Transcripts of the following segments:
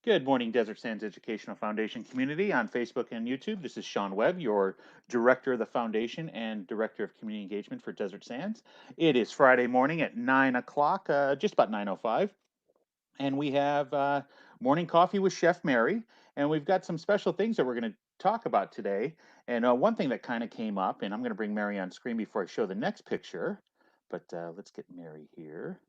Good morning, Desert Sands Educational Foundation community on Facebook and YouTube. This is Sean Webb, your director of the foundation and director of community engagement for Desert Sands. It is Friday morning at 9 o'clock, just about 9:05, and we have morning coffee with Chef Mary, and we've got some special things that we're going to talk about today. And one thing that kind of came up, and I'm going to bring Mary on screen before I show the next picture, but let's get Mary here.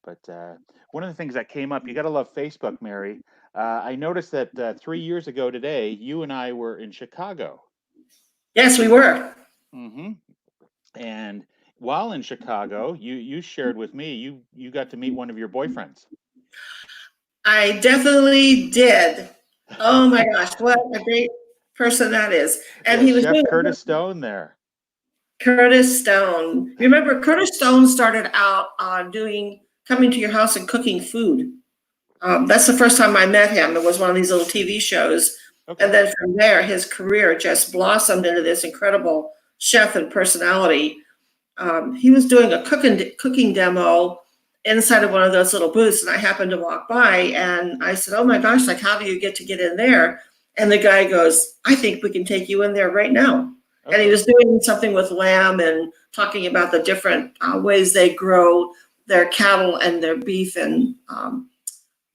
But one of the things that came up, you got to love Facebook, Mary. I noticed that 3 years ago today, you and I were in Chicago. Yes, we were. Mm-hmm. And while in Chicago, you shared with me you got to meet one of your boyfriends. I definitely did. Oh my gosh, what a great person that is. And Yeah, he was Chef doing Curtis Stone there. Curtis Stone. Remember, Curtis Stone started out coming to your house and cooking food. That's the first time I met him. It was one of these little TV shows. Okay. And then from there, his career just blossomed into this incredible chef and personality. He was doing a cooking demo inside of one of those little booths, and I happened to walk by, and I said, "Oh my gosh, like how do you get in there?" And the guy goes, "I think we can take you in there right now." Okay. And he was doing something with lamb and talking about the different ways they grow their cattle and their beef and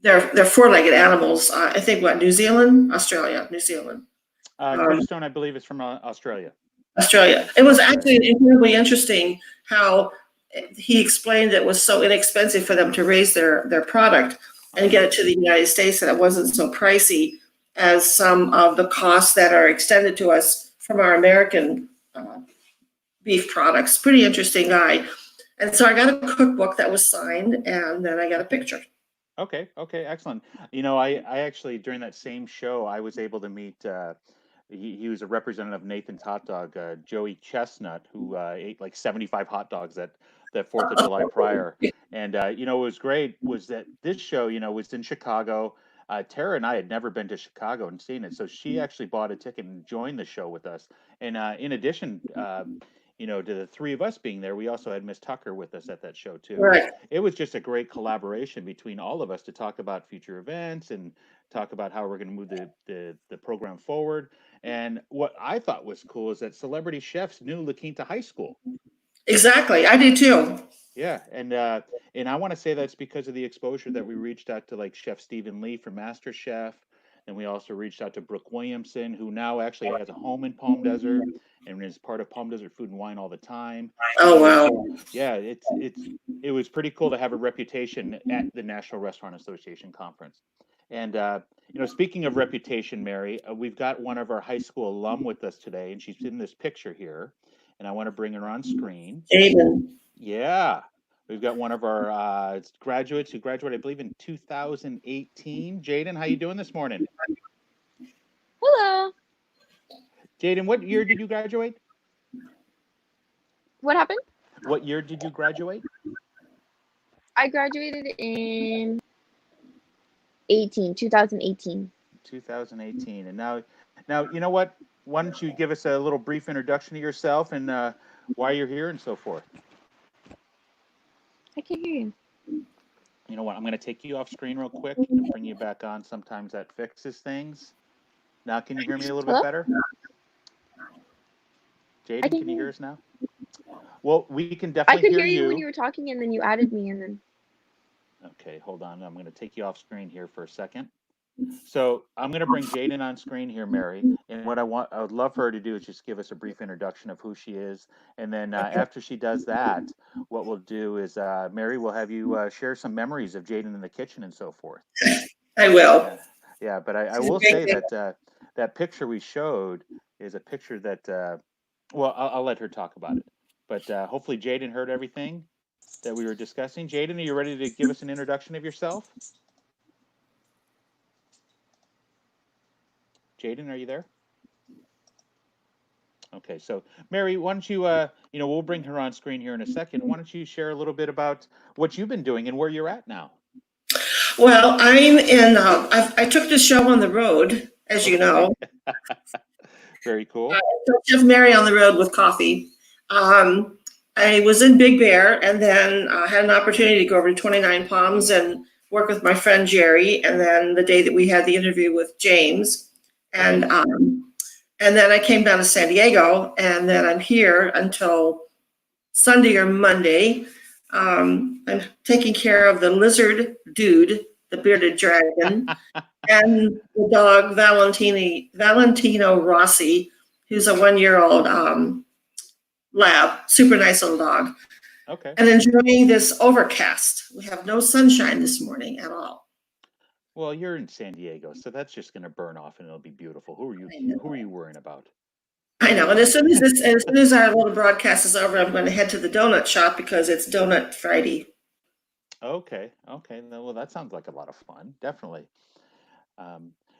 they're four-legged animals. I think New Zealand, Australia, New Zealand. Curtis Stone, I believe, is from Australia. Australia. It was actually incredibly interesting how he explained it was so inexpensive for them to raise their product and get it to the United States, and it wasn't so pricey as some of the costs that are extended to us from our American beef products. Pretty interesting guy. And so I got a cookbook that was signed, and then I got a picture. Okay, excellent. You know, I actually, during that same show, I was able to meet he was a representative of Nathan's Hot Dog, Joey Chestnut, who ate like 75 hot dogs that 4th of July prior. And, you know, what was great was that this show, you know, was in Chicago. Tara and I had never been to Chicago and seen it. So she actually bought a ticket and joined the show with us. And in addition, you know, to the three of us being there, we also had Miss Tucker with us at that show too. Right. It was just a great collaboration between all of us to talk about future events and talk about how we're going to move the program forward. And what I thought was cool is that celebrity chefs knew La Quinta High School. Exactly, I do too. Yeah, and I want to say that's because of the exposure that we reached out to, like Chef Stephen Lee from MasterChef, and we also reached out to Brooke Williamson, who now actually has a home in Palm Desert and is part of Palm Desert Food and Wine all the time. Oh wow! Yeah, it was pretty cool to have a reputation at the National Restaurant Association conference. And you know, speaking of reputation, Mary, we've got one of our high school alum with us today, and she's in this picture here, and I want to bring her on screen. Jaden. Yeah, we've got one of our graduates who graduated, I believe, in 2018. Jaden, how you doing this morning? Hello. Jaden, what year did you graduate? What happened? What year did you graduate? I graduated in 2018. 2018. And now, you know what? Why don't you give us a little brief introduction to yourself and why you're here and so forth? I can hear you. You know what? I'm going to take you off screen real quick and bring you back on. Sometimes that fixes things. Now, can you hear me a little bit better? Jaden, can you hear us now? Well, we can definitely hear you. I could hear you when you were talking, and then you added me, and then. Okay, hold on. I'm going to take you off screen here for a second. So I'm going to bring Jaden on screen here, Mary. And what I would love for her to do is just give us a brief introduction of who she is. And then after she does that, what we'll do is, Mary, we'll have you share some memories of Jaden in the kitchen and so forth. I will. Yeah, but I will say that that picture we showed is a picture that, well, I'll let her talk about it. But hopefully Jaden heard everything that we were discussing. Jaden, are you ready to give us an introduction of yourself? Jaden, are you there? Okay, so Mary, why don't you, you know, we'll bring her on screen here in a second. Why don't you share a little bit about what you've been doing and where you're at now? Well, I'm in, I took this show on the road, as you know. Very cool. Chef Mary on the road with coffee. I was in Big Bear, and then I had an opportunity to go over to 29 Palms and work with my friend Jerry, and then the day that we had the interview with James, and then I came down to San Diego, and then I'm here until Sunday or Monday. I'm taking care of the lizard dude, the bearded dragon, and the dog Valentino Rossi, who's a 1-year-old lab, super nice little dog. Okay. And enjoying this overcast. We have no sunshine this morning at all. Well, you're in San Diego, so that's just going to burn off and it'll be beautiful. Who are you worrying about? I know. And as soon as our little broadcast is over, I'm going to head to the donut shop because it's Donut Friday. Okay. Well, that sounds like a lot of fun. Definitely.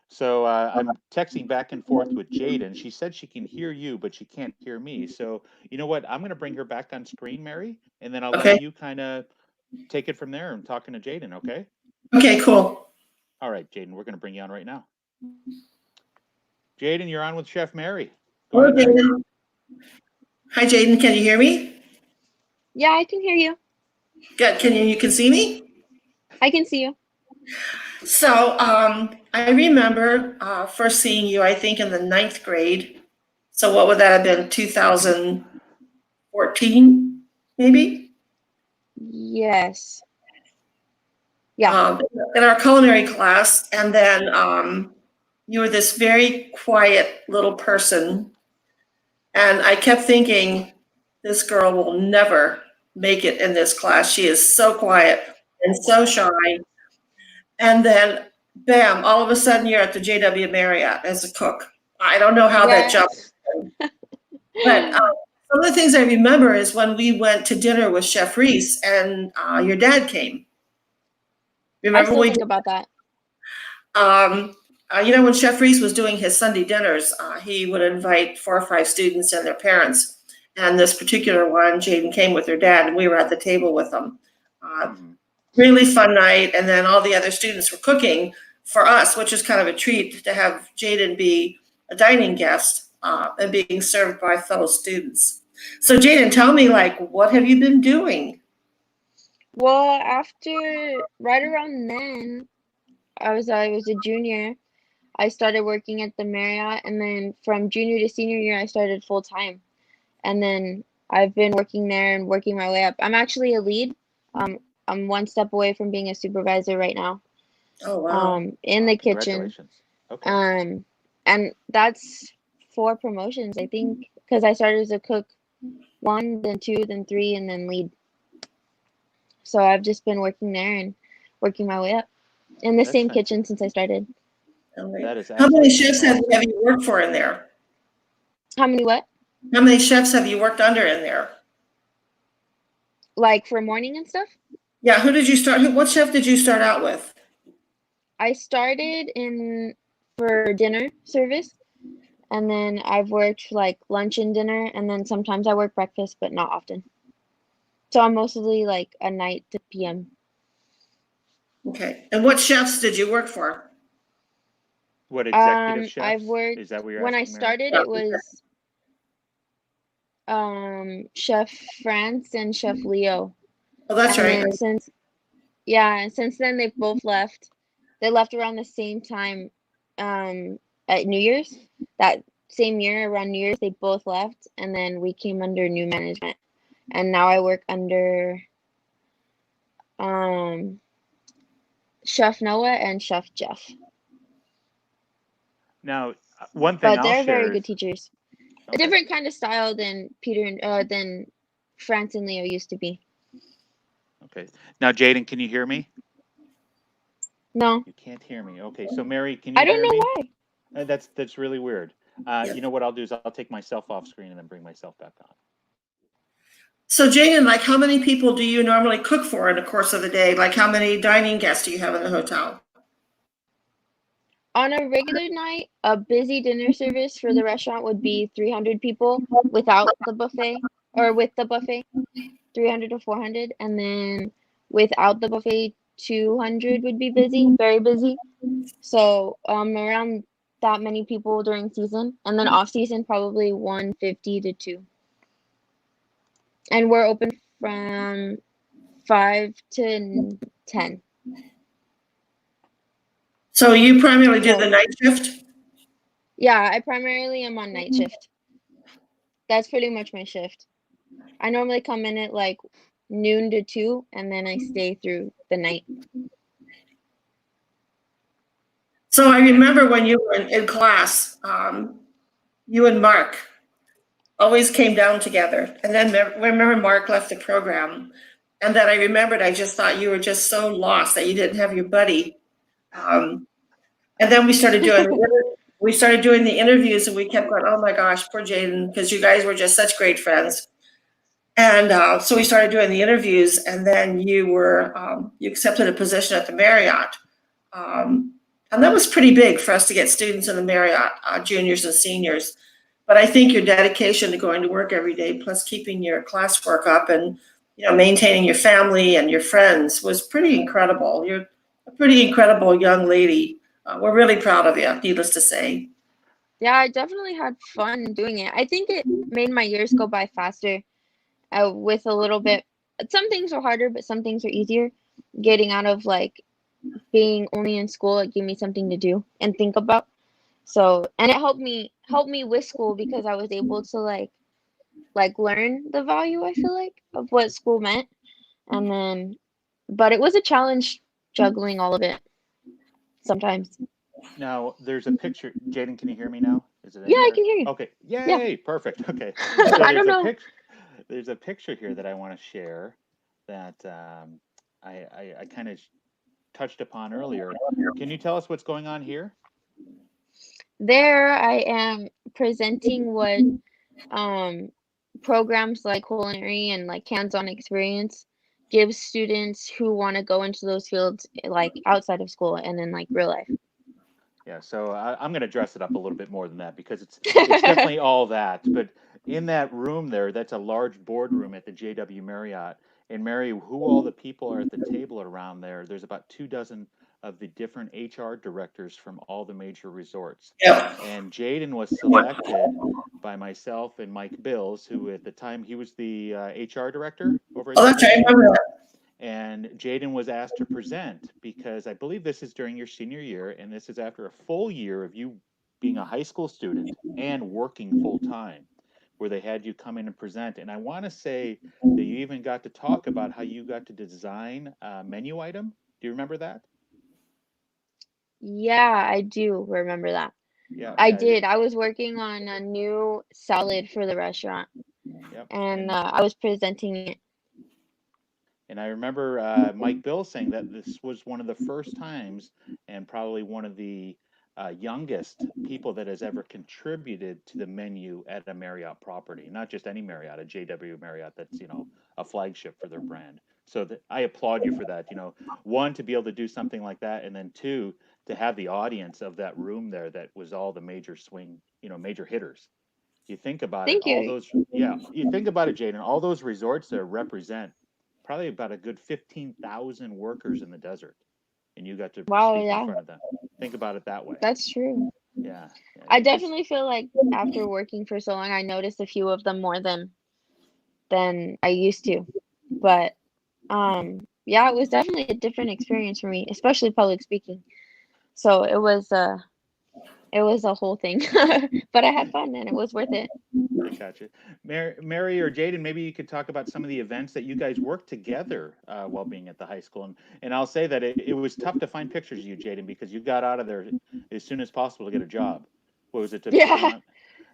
So I'm texting back and forth with Jaden. She said she can hear you, but she can't hear me. So you know what? I'm going to bring her back on screen, Mary, and then I'll Okay. let you kind of take it from there and talking to Jaden. Okay. Okay, cool. All right, Jaden, we're going to bring you on right now. Jaden, you're on with Chef Mary. Go Hello, ahead, Mary. Jaden. Hi, Jaden. Can you hear me? Yeah, I can hear you. Good. You can see me? I can see you. So I remember first seeing you, I think, in the 9th grade. So what would that have been? 2014, maybe? Yes. Yeah. In our culinary class, and then you were this very quiet little person, and I kept thinking, this girl will never make it in this class. She is so quiet and so shy. And then, bam! All of a sudden, you're at the JW Marriott as a cook. I don't know how that jumped, but some of the things I remember is when we went to dinner with Chef Reese, and your dad came. Remember I still think about that. When Chef Reese was doing his Sunday dinners, he would invite 4 or 5 students and their parents. And this particular one, Jaden came with her dad, and we were at the table with them. Really fun night. And then all the other students were cooking for us, which is kind of a treat to have Jaden be a dining guest and being served by fellow students. So Jaden, tell me, what have you been doing? Well, right around then, I was a junior. I started working at the Marriott, and then from junior to senior year, I started full time. And then I've been working there and working my way up. I'm actually a lead. I'm one step away from being a supervisor right now. Oh, wow. In the kitchen. Congratulations. Okay. And that's 4 promotions, I think, because I started as a cook 1, then 2, then 3, and then lead. So I've just been working there and working my way up in the same kitchen since I started. That is How many chefs have you worked for in there? How many what? How many chefs have you worked under in there? Like for morning and stuff? Yeah, who did you start? What chef did you start out with? I started for dinner service, and then I've worked like lunch and dinner, and then sometimes I work breakfast, but not often. So I'm mostly like a night to PM. Okay. And what chefs did you work for? What executive chefs? I've worked, is that what you're when asking, I started, Mary? it was Chef France and Chef Leo. Oh, that's right. And since then they've both left. They left around the same time at New Year's. That same year around New Year's, they both left, and then we came under new management. And now I work under Chef Noah and Chef Jeff. Now, one thing but they're very good teachers. Okay. A different kind of style than than France and Leo used to be. Okay. Now, Jaden, can you hear me? No. You can't hear me. Okay. So, Mary, can you hear me? I don't know why. That's really weird. You know what I'll do is I'll take myself off screen and then bring myself back on. So, Jaden, how many people do you normally cook for in the course of the day? How many dining guests do you have in the hotel? On a regular night, a busy dinner service for the restaurant would be 300 people without the buffet, or with the buffet, 300 to 400. And then without the buffet, 200 would be busy, very busy. So around that many people during season. And then off season, probably 150 to 2. And we're open from 5 to 10. So you primarily do the night shift? Yeah, I primarily am on night shift. That's pretty much my shift. I normally come in at like noon to 2, and then I stay through the night. So I remember when you were in class, you and Mark always came down together. And then remember Mark left the program. And then I remembered, I just thought you were just so lost that you didn't have your buddy. And then we started doing the interviews, and we kept going, oh my gosh, poor Jaden, because you guys were just such great friends. And so we started doing the interviews, and then you accepted a position at the Marriott. And that was pretty big for us to get students in the Marriott, juniors and seniors. But I think your dedication to going to work every day, plus keeping your classwork up and maintaining your family and your friends, was pretty incredible. You're a pretty incredible young lady. We're really proud of you, needless to say. Yeah, I definitely had fun doing it. I think it made my years go by faster with a little bit. Some things are harder, but some things are easier. Getting out of like being only in school, it gave me something to do and think about. So, and it helped me with school because I was able to like learn the value, I feel like, of what school meant. And then, but it was a challenge juggling all of it sometimes. Now, there's a picture. Jaden, can you hear me now? Is it any Yeah, I better? can hear you. Okay. Yeah. Yay. Perfect. Okay. I So don't know. there's a picture here that I want to share that I kind of touched upon earlier. Can you tell us what's going on here? There I am presenting what programs like culinary and like hands-on experience gives students who want to go into those fields like outside of school and in like real life. Yeah, so I'm going to dress it up a little bit more than that because it's definitely all that. But in that room there, that's a large boardroom at the JW Marriott. And Mary, who all the people are at the table around there? There's about 24 of the different HR directors from all the major resorts. Yep. And Jaden was selected by myself and Mike Bills, who at the time he was the HR director over at Oh, that's right. I JW. remember that. And Jaden was asked to present because I believe this is during your senior year, and this is after a full year of you being a high school student and working full time, where they had you come in and present. And I want to say that you even got to talk about how you got to design a menu item. Do you remember that? Yeah, I do remember that. Yeah, I yeah, did. I was working on a new salad for the restaurant, yep. and I was presenting it. And I remember Mike Bill saying that this was one of the first times, and probably one of the youngest people that has ever contributed to the menu at a Marriott property, not just any Marriott, a JW Marriott that's a flagship for their brand. So I applaud you for that. One, to be able to do something like that, and then two, to have the audience of that room there that was all the major major hitters. You think about it, Thank you. you think about it, Jaden, all those resorts there represent probably about a good 15,000 workers in the desert, and you got to Wow, speak in yeah, front of them. Think about it that way. that's true. Yeah, I you just definitely feel like after working for so long, I noticed a few of them more than I used to. But yeah, it was definitely a different experience for me, especially public speaking. So it was a whole thing. But I had fun and it was worth it. I got you. Mary or Jaden, maybe you could talk about some of the events that you guys worked together while being at the high school. And I'll say that it was tough to find pictures of you, Jaden, because you got out of there as soon as possible to get a job. What was it? Took 3 Yeah. months?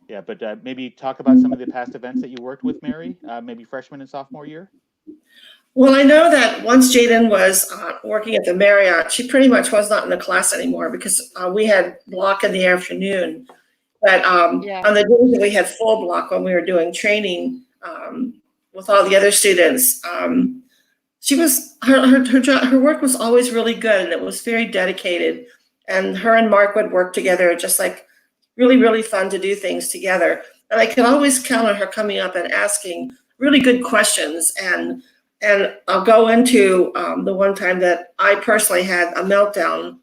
Yeah, but maybe talk about some of the past events that you worked with Mary, maybe freshman and sophomore year. Well, I know that once Jaden was working at the Marriott, she pretty much was not in the class anymore because we had block in the afternoon. But Yeah. on the days that we had full block when we were doing training with all the other students, she was her work was always really good, and it was very dedicated. And her and Mark would work together, just like really, really fun to do things together. And I could always count on her coming up and asking really good questions. And I'll go into the one time that I personally had a meltdown,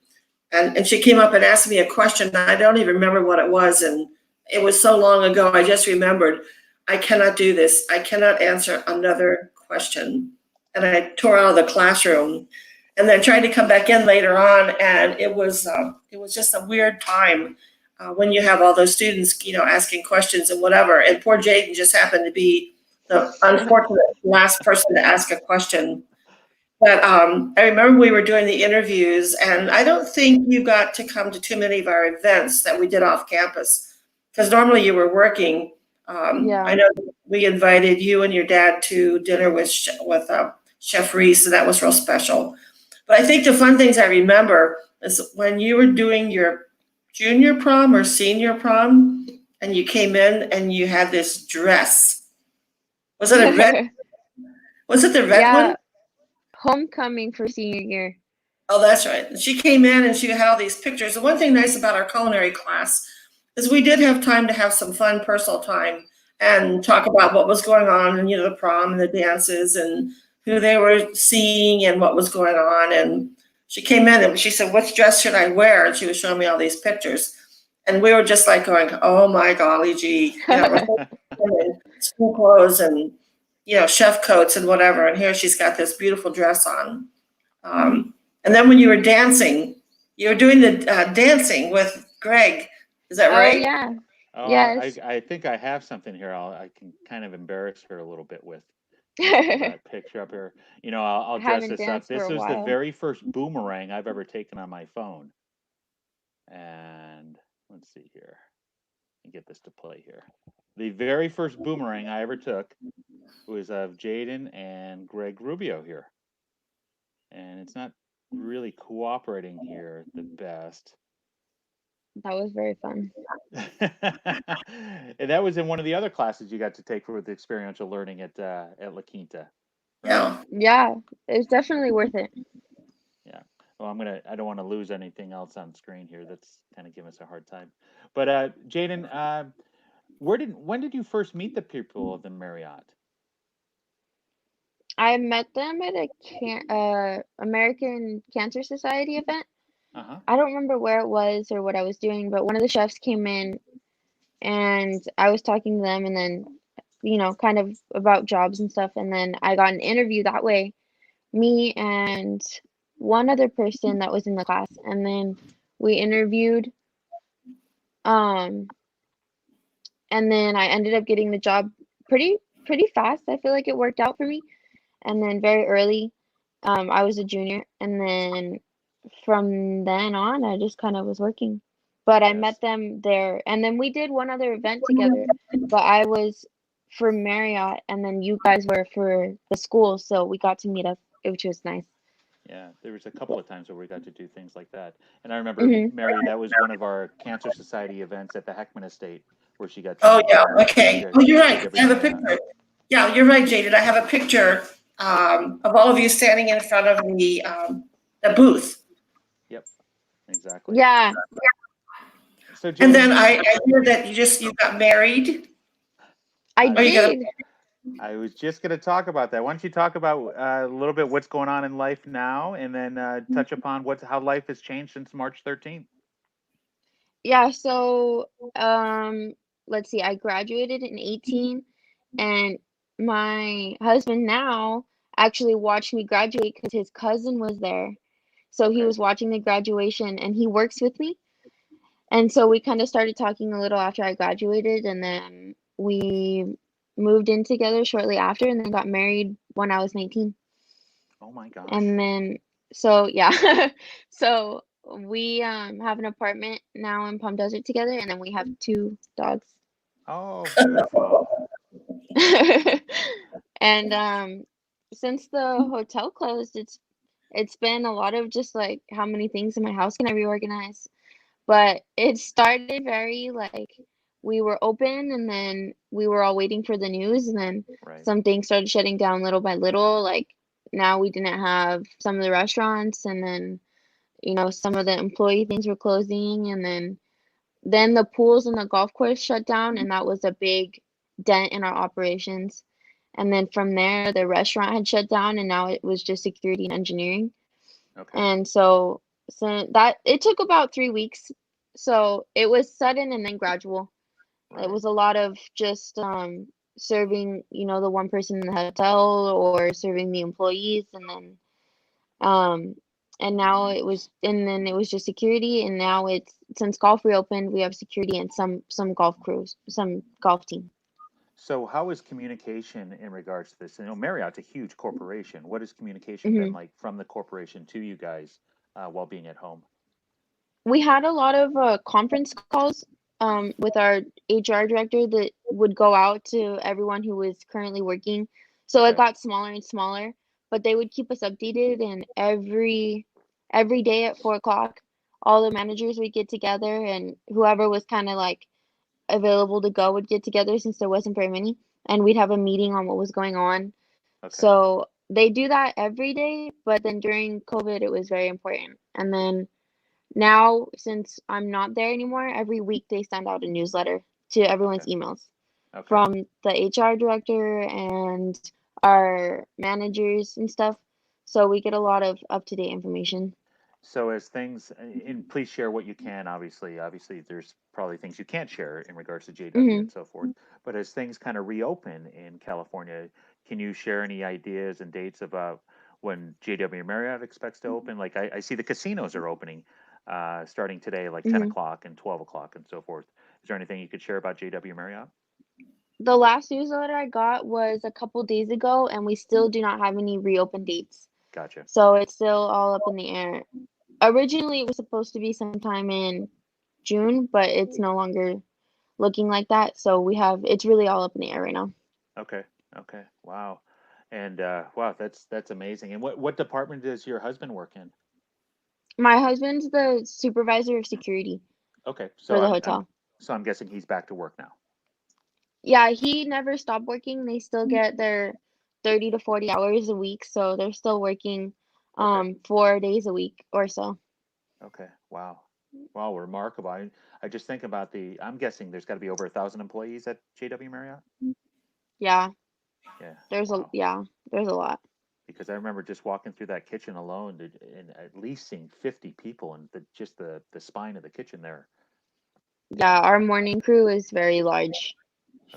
and she came up and asked me a question. I don't even remember what it was, and it was so long ago. I just remembered, I cannot do this. I cannot answer another question. And I tore out of the classroom. and then tried to come back in later on, and it was just a weird time when you have all those students, asking questions and whatever. And poor Jaden just happened to be the unfortunate last person to ask a question. But I remember we were doing the interviews, and I don't think you got to come to too many of our events that we did off campus, because normally you were working. Yeah. I know we invited you and your dad to dinner with Chef Reese, and that was real special. But I think the fun things I remember is when you were doing your junior prom or senior prom, and you came in and you had this dress. Was it a red? Was it the red one? Yeah, homecoming for senior year. Oh, that's right. And she came in and she had all these pictures. The one thing nice about our culinary class is we did have time to have some fun personal time and talk about what was going on, and the prom and the dances and who they were seeing and what was going on. And she came in and she said, "What dress should I wear?" And she was showing me all these pictures. And we were just like going, "Oh my golly gee," we're school clothes and chef coats and whatever. And here she's got this beautiful dress on. And then when you were dancing, you were doing the dancing with Greg. Is that Oh right? yeah. Oh, Yes. I think I have something here. I can kind of embarrass her a little bit with that picture up here. I'll dress Haven't this up. danced for This a was the while. very first boomerang I've ever taken on my phone. And let's see here. Let me get this to play here. The very first boomerang I ever took was of Jaden and Greg Rubio here. And it's not really cooperating here the best. That was very fun. And that was in one of the other classes you got to take with experiential learning at La Quinta, right? Yeah. Yeah, it's definitely worth it. Yeah. Well, I don't want to lose anything else on screen here. That's kind of giving us a hard time. But Jaden, when did you first meet the people of the Marriott? I met them at a American Cancer Society event. Uh-huh. I don't remember where it was or what I was doing, but one of the chefs came in and I was talking to them, and then, kind of about jobs and stuff. And then I got an interview that way, me and one other person that was in the class. And then we interviewed, um, and then I ended up getting the job pretty fast. I feel like it worked out for me. And then very early, I was a junior, and then from then on, I just kind of was working. But I met Yes. them there, and then we did one other event together. But I was for Marriott, and then you guys were for the school, so we got to meet up, which was nice. Yeah, there was a couple of times where we got to do things like that. And I remember Hmm. Mary, that was one of our Cancer Society events at the Heckman Estate where she got to Oh, meet yeah. Okay. every Oh, you're meet right. every I have a Marriott. picture. Yeah, you're right, Jaded. I have a picture of all of you standing in front of the booth. Yep, exactly. Yeah, So And then Jaden, I hear that you got married. I I Are you was gonna? did. I was just going to talk about that. Why don't you talk about a little bit what's going on in life now, and then touch upon how life has changed since March 13th. Yeah, so let's see, I graduated in 18, and my husband now actually watched me graduate because his cousin was there. So he Okay. was watching the graduation, and he works with me. And so we kind of started talking a little after I graduated, and then we moved in together shortly after, and then got married when I was 19. Oh my gosh. And then, so yeah, so we have an apartment now in Palm Desert together, and then we have two dogs. Oh, beautiful. And since the hotel closed, it's been a lot of just like how many things in my house can I reorganize? But it started very like we were open, and then we were all waiting for the news, and then Right. some things started shutting down little by little. Like now we didn't have some of the restaurants, and then some of the employee things were closing, and then the pools and the golf course shut down, and that was a big dent in our operations. And then from there, the restaurant had shut down, and now it was just security and engineering. Okay. And so that it took about 3 weeks. So it was sudden and then gradual. It Right. was a lot of just serving, the one person in the hotel or serving the employees, and then and now then it was just security, and now it's since golf reopened, we have security and some golf crews, some golf team. So how is communication in regards to this? You know, Marriott's a huge corporation. What has communication been Hmm. like from the corporation to you guys while being at home? We had a lot of conference calls with our HR director that would go out to everyone who was currently working. So it Okay. got smaller and smaller, but they would keep us updated, and every day at 4 o'clock, all the managers would get together, and whoever was kind of like available to go would get together since there wasn't very many, and we'd have a meeting on what was going on. Okay. So they do that every day, but then during COVID, it was very important. And then now, since I'm not there anymore, every week they send out a newsletter to everyone's Okay. emails Okay. from the HR director and our managers and stuff. So we get a lot of up-to-date information. So as things, and please share what you can, obviously there's probably things you can't share in regards to JW Hmm. and so forth, but as things kind of reopen in California, can you share any ideas and dates about when JW Marriott expects to open? Like I see the casinos are opening starting today, like 10 Hmm. o'clock and 12 o'clock and so forth. Is there anything you could share about JW Marriott? The last newsletter I got was a couple days ago, and we still do not have any reopen dates. Gotcha. So it's still all up in the air. Originally, it was supposed to be sometime in June, but it's no longer looking like that. So it's really all up in the air right now. Okay. Okay. Wow. And wow, that's amazing. And what department does your husband work in? My husband's the supervisor of security Okay, for so the I'm hotel. so I'm guessing he's back to work now. Yeah, he never stopped working. They still get their 30 to 40 hours a week, so they're still working Okay, 4 days a week or so. okay, wow, wow, remarkable. I just think about I'm guessing there's got to be over 1,000 employees at JW Marriott. Yeah, Yeah, there's a wow. yeah, there's a lot. Because I remember just walking through that kitchen alone and at least seeing 50 people and just the spine of the kitchen there. Yeah, our morning crew is very large.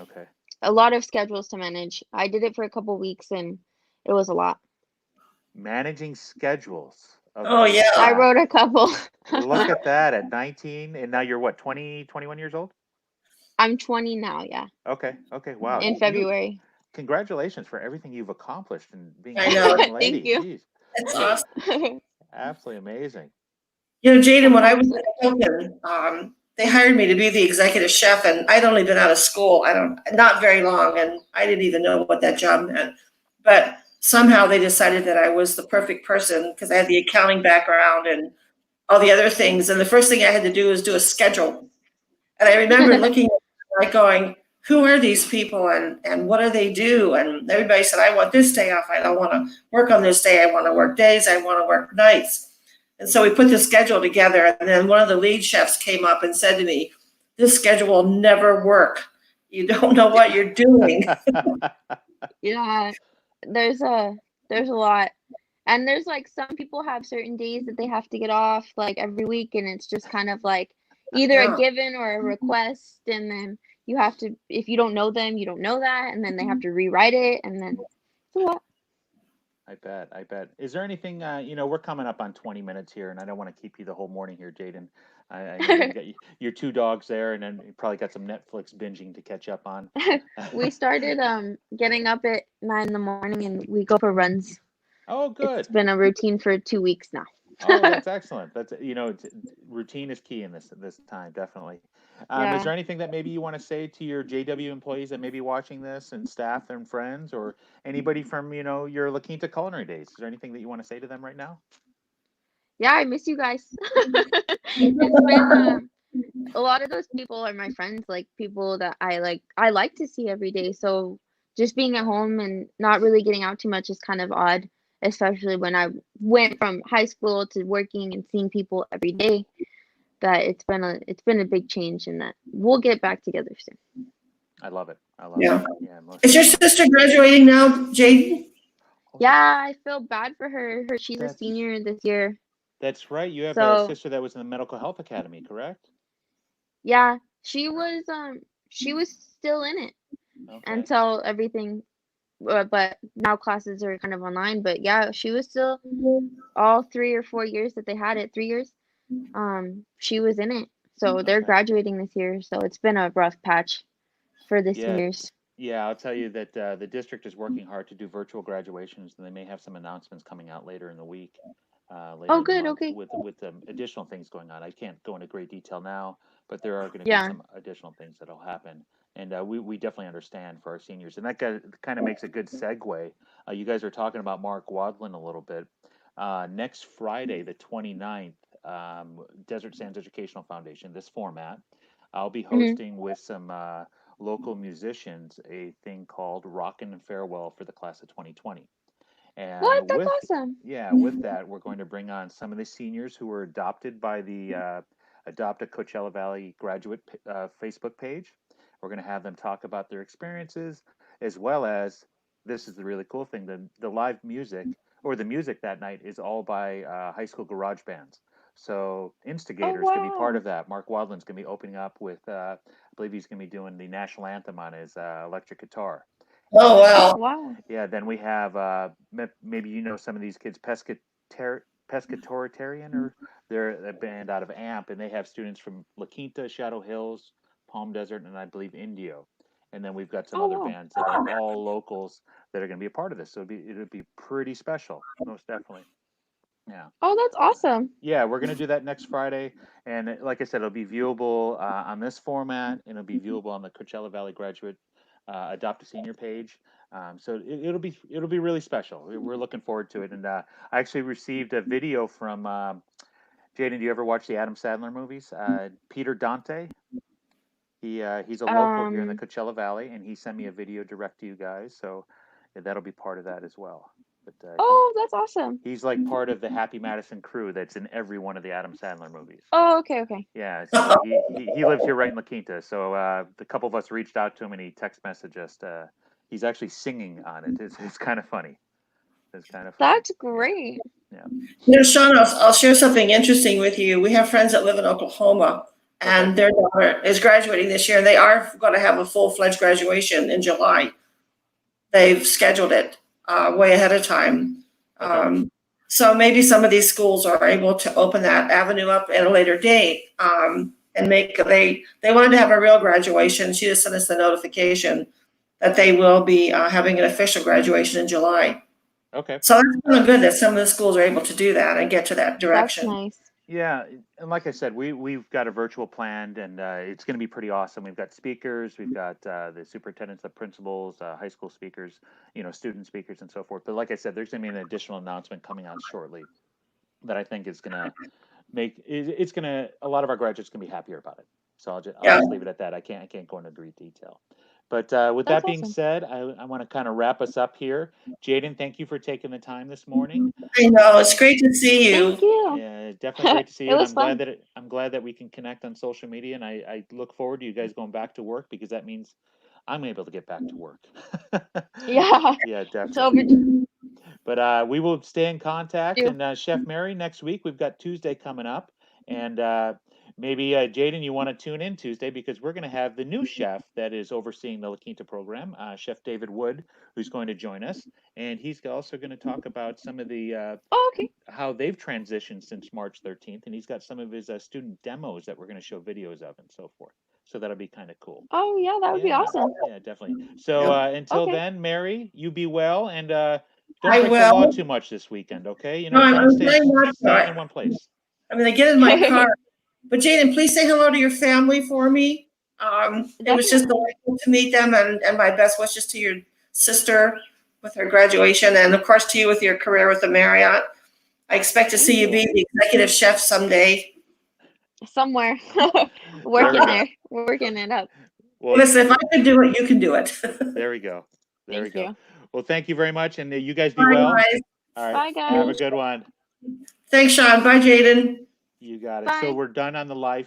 Okay, A lot of schedules to manage. I did it for a couple weeks and it was a lot. managing schedules. Oh, Okay, I yeah. wow. wrote a couple. Look at that at 19, and now you're what, 20, 21 years old? I'm 20 now, yeah, Okay, okay, wow. in You February. congratulations for everything you've accomplished and being I such a know. young Thank lady. you. Geez, It's awesome. absolutely amazing. You know, Jaden, when I was Sometimes, at Hilton, they hired me to be the executive chef, and I'd only been out of school. Not very long, and I didn't even know what that job meant. But somehow they decided that I was the perfect person because I had the accounting background and all the other things. And the first thing I had to do was do a schedule. And I remember looking at it, like going, who are these people and what do they do? And everybody said, I want this day off. I don't want to work on this day. I want to work days. I want to work nights. And so we put the schedule together. And then one of the lead chefs came up and said to me, this schedule will never work. You don't know what you're doing. yeah, there's a there's a lot. And there's like some people have certain days that they have to get off like every week, and it's just kind of like either a Yeah. given or a request, and then you have to, if you don't know them, you don't know that, and then they have to rewrite it, and then it's a lot. I bet. I bet. Is there anything? We're coming up on 20 minutes here, and I don't want to keep you the whole morning here, Jaden. I know you got your two dogs there, and then you probably got some Netflix binging to catch up on. We started getting up at 9 in the morning and we go for runs. Oh, It's good. been a routine for 2 weeks now. Oh, that's excellent. Routine is key in this time, definitely. Is Yeah. there anything that maybe you want to say to your JW employees that may be watching this, and staff and friends, or anybody from your La Quinta culinary days? Is there anything that you want to say to them right now? Yeah, I miss you guys. It's been a lot of those people are my friends, like people that I like to see every day. So just being at home and not really getting out too much is kind of odd, especially when I went from high school to working and seeing people every day. That it's been a big change, and that we'll get back together soon. I love it. I love it. Yeah. Yeah, most Is your definitely. sister graduating now, Jaden? Oh, Yeah, I feel bad for her. She's a that's senior this year. that's right. You have a So, sister that was in the medical health academy, correct? yeah, she was still in it Okay. until everything. but now classes are kind of online. But yeah, she was still all 3 or 4 years that they had it, 3 years. She was in it. So they're Okay. graduating this year. So it's been a rough patch for the Yeah, seniors. yeah, I'll tell you that the district is working hard to do virtual graduations, and they may have some announcements coming out later in the week, later Oh, in the good. month, Okay. with additional things going on. I can't go into great detail now, but there are going to be Yeah. some additional things that'll happen, and we definitely understand for our seniors, and that kind of makes a good segue. You guys are talking about Mark Wadlin a little bit. Next Friday, the 29th, Desert Sands Educational Foundation, this format, I'll be Hmm. hosting with some local musicians a thing called Rockin' and Farewell for the class of 2020. And What? That's awesome. with that, we're going to bring on some of the seniors who were adopted by the Adopt a Coachella Valley graduate Facebook page. We're going to have them talk about their experiences, as well as, this is the really cool thing, the live music, or the music that night, is all by high school garage bands. So Oh, Instigators going to be part wow. of that. Mark Wadlin's going to be opening up with, I believe he's going to be doing the national anthem on his electric guitar. And Oh, then Oh, wow. wow. yeah, then we have maybe you know some of these kids, Pescatoritarian, or they're a band out of Amp, and they have students from La Quinta, Shadow Hills, Palm Desert, and I believe Indio. And then we've got some Oh, other wow. bands that are all locals that are going to be a part of this. So it'd be pretty special, most definitely. Yeah. Oh, that's awesome. Yeah, we're going to do that next Friday. And like I said, it'll be viewable on this format, and it'll be viewable on the Coachella Valley Graduate Adopt a Senior page. So it'll be really special. We're looking forward to it. And I actually received a video from Jaden. Do you ever watch the Adam Sandler movies? Peter Dante. He's a local here in the Um, Coachella Valley, and he sent me a video direct to you guys. So that'll be part of that as well. But oh, that's awesome. he's like part of the Happy Madison crew that's in every one of the Adam Sandler movies. Oh, okay, okay. Yeah, so he lives here right in La Quinta. So the couple of us reached out to him, and he text messaged us. He's actually singing on it. It's kind of funny. It's kind of funny. That's Yeah, great. yeah. Sean, I'll share something interesting with you. We have friends that live in Oklahoma, Okay. and their daughter is graduating this year, and they are going to have a full-fledged graduation in July. They've scheduled it way ahead of time. Okay. So maybe some of these schools are able to open that avenue up at a later date, and they wanted to have a real graduation. She just sent us the notification that they will be having an official graduation in July. Okay. So that's kind of good that some of the schools are able to do that and get to that That's direction. nice. Yeah, and like I said, we've got a virtual planned, and it's going to be pretty awesome. We've got speakers, we've got the superintendents, the principals, high school speakers, student speakers, and so forth. But like I said, there's going to be an additional announcement coming out shortly that I think is going to it's going to, a lot of our graduates can be happier about it. So I'll Yeah, just leave it at that. I can't go into great detail. But with That's that being awesome. said, I want to kind of wrap us up here. Jaden, thank you for taking the time this morning. I know. It's great to see Thank you. you. Yeah, definitely great to see It you, and was fun. I'm glad that we can connect on social media, and I look forward to you guys going back to work, because that means I'm able to get back to work. Yeah. Yeah, It's definitely. overdue. But we will stay in contact. And Chef Mary, next week we've got Tuesday coming up, and maybe Jaden, you want to tune in Tuesday, because we're going to have the new chef that is overseeing the La Quinta program, Chef David Wood, who's going to join us, and he's also going to talk about some of the Oh, okay. how they've transitioned since March 13th, and he's got some of his student demos that we're going to show videos of and so forth. So that'll be kind of cool. Oh, yeah, that would be Yeah, awesome. yeah, definitely. So until Okay. then, Mary, you be well, and don't I break the law will. too much this weekend, okay? No, Try and I'm trying not staying to. in one place. I'm going to get in my car. But Jaden, please say hello to your family for me. It was just Definitely. delightful to meet them, and my best wishes to your sister with her graduation, and of course to you with your career with the Marriott. I expect to Thank see you you. be the executive chef someday. Somewhere. There we Working go. there. Working it up. Well, Listen, if I can do it, you can do it. there we go. There we Thank go. you. Well, thank you very much, and you guys be Bye, well. guys. All right. Bye, Have a guys. good one. Thanks, Sean. Bye, Jaden. You got it. So Bye. we're done on the live